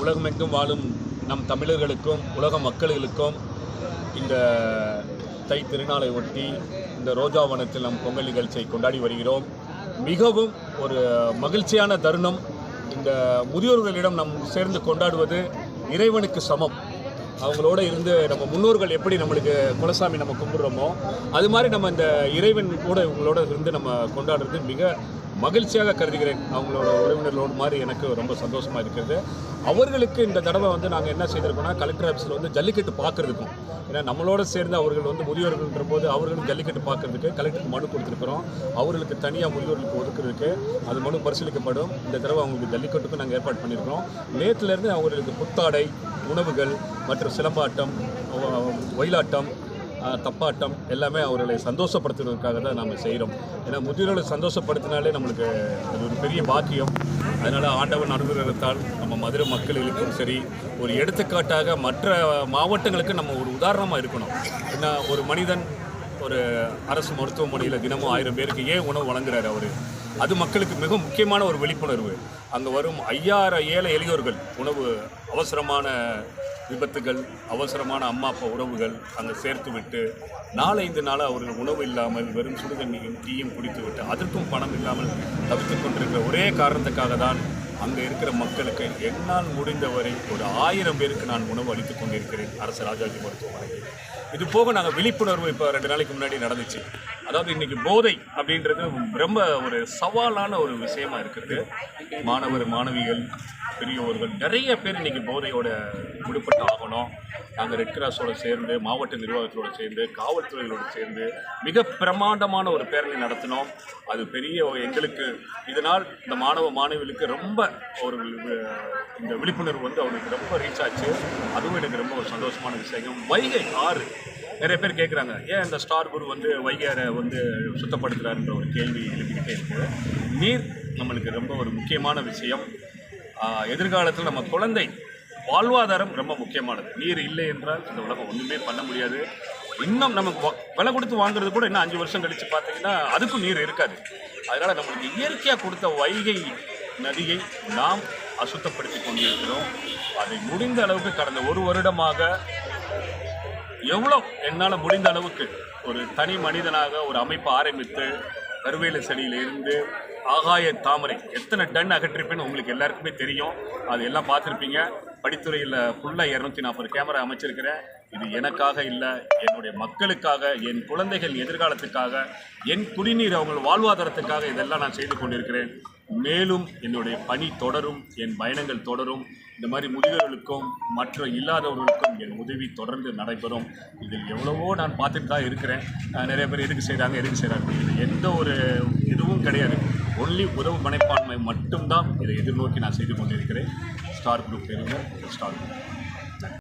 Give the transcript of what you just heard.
உலகமெங்கும் வாழும் நம் தமிழர்களுக்கும் உலக மக்களுக்கும் இந்த தை திருநாளை ஒட்டி இந்த ரோஜா வனத்தில் நம் பொங்கல் நிகழ்ச்சியை கொண்டாடி வருகிறோம். மிகவும் ஒரு மகிழ்ச்சியான தருணம். இந்த முதியோர்களிடம் நம் சேர்ந்து கொண்டாடுவது இறைவனுக்கு சமம். அவங்களோட இருந்து நம்ம முன்னோர்கள் எப்படி நம்மளுக்கு குலசாமி நம்ம கும்பிட்றோமோ அது மாதிரி நம்ம இந்த இறைவன் கூட இவங்களோட இருந்து நம்ம கொண்டாடுறது மிக மகிழ்ச்சியாக கருதுகிறேன். அவங்களோட உறவினர்களோடு மாதிரி எனக்கு ரொம்ப சந்தோஷமாக இருக்கிறது. அவர்களுக்கு இந்த தடவை நாங்கள் என்ன செய்திருக்கோம்னா, கலெக்டர் ஆஃபீஸில் ஜல்லிக்கட்டு பார்க்குறதுக்கும், ஏன்னா நம்மளோட சேர்ந்து அவர்கள் முதியோர்கள்ன்ற போது அவர்களும் ஜல்லிக்கட்டு பார்க்குறதுக்கு கலெக்டருக்கு மனு கொடுத்துருக்குறோம். அவர்களுக்கு தனியாக முதியோர்களுக்கு ஒதுக்குறதுக்கு அது மனு பரிசீலிக்கப்படும். இந்த தடவை அவங்களுக்கு ஜல்லிக்கட்டுக்கும் நாங்கள் ஏற்பாடு பண்ணியிருக்கிறோம். நேற்றுலேருந்து அவர்களுக்கு புத்தாடை, உணவுகள் மற்றும் சிலம்பாட்டம், ஒயிலாட்டம், தப்பாட்டம் எல்லாமே அவர்களை சந்தோஷப்படுத்துவதற்காக தான் நாம் செய்கிறோம். ஏன்னா முதியோர்களை சந்தோஷப்படுத்தினாலே நம்மளுக்கு அது ஒரு பெரிய பாக்கியம். அதனால் ஆண்டவன் அனுகிரகத்தால் நம்ம மதுரை மக்களுக்கும் சரி, ஒரு எடுத்துக்காட்டாக மற்ற மாவட்டங்களுக்கு நம்ம ஒரு உதாரணமாக இருக்கணும். ஏன்னா ஒரு மனிதன் ஒரு அரசு மருத்துவமனையில் தினமும் 1000 பேருக்கு ஏன் உணவு வழங்குறாரு அவர், அது மக்களுக்கு மிக முக்கியமான ஒரு விழிப்புணர்வு. அங்கே வரும் 5000 ஏழை எளியோர்கள் உணவு, அவசரமான விபத்துகள், அவசரமான அம்மா அப்பா உறவுகள் அங்கே சேர்த்து விட்டு 4-5 நாளாக அவர்கள் உணவு இல்லாமல் வெறும் சுடுதண்ணியும் டீயும் குடித்து விட்டு அதற்கும் பணம் இல்லாமல் தவித்து கொண்டிருக்கிற ஒரே காரணத்துக்காக தான் அங்கே இருக்கிற மக்களுக்கு என்னால் முடிந்தவரை ஒரு 1000 பேருக்கு நான் உணவு அளித்து கொண்டிருக்கிறேன் அரசு ராஜாஜி மருத்துவமனையில். இது போக நாங்கள் விழிப்புணர்வு இப்போ 2 நாளைக்கு முன்னாடி நடந்துச்சு. அதாவது இன்றைக்கி போதை அப்படின்றது ரொம்ப ஒரு சவாலான ஒரு விஷயமா இருக்குது. மாணவர் மாணவிகள் பெரியவர்கள் நிறைய பேர் இன்றைக்கி போதையோட விடுபட்டு ஆகணும். நாங்கள் ரெட் கிராஸோடு சேர்ந்து, மாவட்ட நிர்வாகத்தோடு சேர்ந்து, காவல்துறைகளோடு சேர்ந்து மிக பிரமாண்டமான ஒரு பேரணி நடத்தினோம். அது பெரிய எங்களுக்கு இதனால் இந்த மாணவ மாணவிகளுக்கு ரொம்ப ஒரு இந்த விழிப்புணர்வு அவங்களுக்கு ரொம்ப ரீச் ஆச்சு. அதுவும் எனக்கு ரொம்ப ஒரு சந்தோஷமான விஷயம். வைகை ஆறு நிறைய பேர் கேட்குறாங்க, ஏன் இந்த ஸ்டார் குரு வைகை ஆறை சுத்தப்படுத்துகிறாருன்ற ஒரு கேள்வி எழுப்பிக்கிட்டே இருக்குது. நீர் நம்மளுக்கு ரொம்ப ஒரு முக்கியமான விஷயம். எதிர்காலத்தில் நம்ம குழந்தை வாழ்வாதாரம் ரொம்ப முக்கியமானது. நீர் இல்லை என்றால் இந்த உலகம் ஒன்றுமே பண்ண முடியாது. இன்னும் நமக்கு விலை கொடுத்து வாங்குறது கூட இன்னும் 5 வருஷம் கழித்து பார்த்தீங்கன்னா அதுக்கும் நீர் இருக்காது. அதனால் நம்மளுக்கு இயற்கையாக கொடுத்த வைகை நதியை நாம் அசுத்தப்படுத்தி கொண்டிருக்கிறோம். அதை முடிந்த அளவுக்கு கடந்த 1 வருடமாக எவ்வளோ என்னால் முடிந்த அளவுக்கு ஒரு தனி மனிதனாக ஒரு அமைப்பை ஆரம்பித்து கருவேல செடியிலிருந்து ஆகாய தாமரை எத்தனை டன் அகற்றிருப்பேன்னு உங்களுக்கு எல்லாருக்குமே தெரியும். அது எல்லாம் பார்த்துருப்பீங்க. படித்துறையில் ஃபுல்லாக 240 கேமரா அமைச்சிருக்கிறேன். இது எனக்காக இல்லை, என்னுடைய மக்களுக்காக, என் குழந்தைகள் எதிர்காலத்துக்காக, என் குடிநீர் அவங்க வாழ்வாதாரத்துக்காக இதெல்லாம் நான் செய்து கொண்டிருக்கிறேன். மேலும் என்னுடைய பணி தொடரும், என் பயணங்கள் தொடரும். இந்த மாதிரி முதியோர்களுக்கும் மற்ற இல்லாதவர்களுக்கும் என் உதவி தொடர்ந்து நடைபெறும். இதில் எவ்வளவோ நான் பார்த்துட்டு தான் இருக்கிறேன். நிறைய பேர் எதுக்கு செய்கிறாங்க இது எந்த ஒரு இதுவும் கிடையாது. ஒன்லி உறவு மனப்பான்மை மட்டும்தான் இதை எதிர்நோக்கி நான் செய்து கொண்டிருக்கிறேன். ஸ்டார் குரூப் பேருங்க, ஸ்டார் குரூப்.